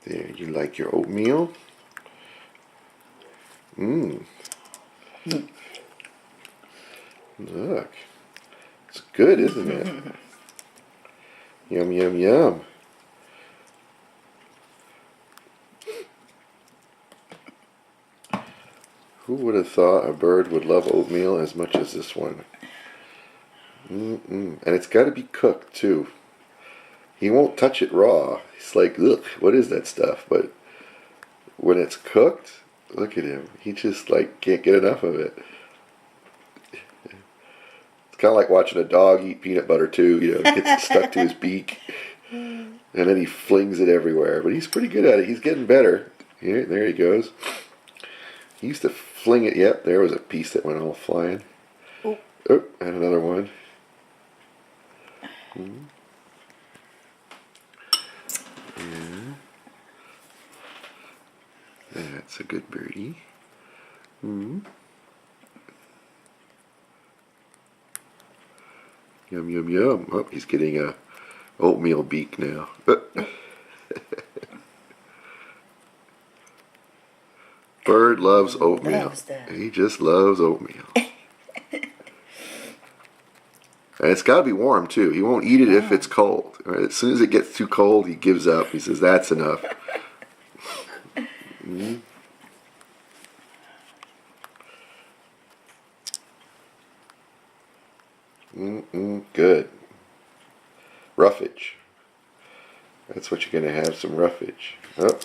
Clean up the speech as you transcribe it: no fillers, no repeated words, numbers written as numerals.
There, you like your oatmeal? Mmm. Look. It's good, isn't it? Yum, yum, yum. Who would have thought a bird would love oatmeal as much as this one? And it's got to be cooked, too. He won't touch it raw. He's like, ugh, what is that stuff? But when it's cooked, look at him. He just, like, can't get enough of it. It's kind of like watching a dog eat peanut butter, too. You know, it gets stuck to his beak. And then he flings it everywhere. But he's pretty good at it. He's getting better. Here, there he goes. He used to fling it. Yep, there was a piece that went all flying. Oh, and another one. Yeah. That's a good birdie. Yum, yum, yum. Oh, he's getting a oatmeal beak now. Bird loves oatmeal. He just loves oatmeal. And it's got to be warm, too. He won't eat it if it's cold. As soon as it gets too cold, he gives up. He says, that's enough. Good. Roughage. That's what you're going to have, some roughage. Oh.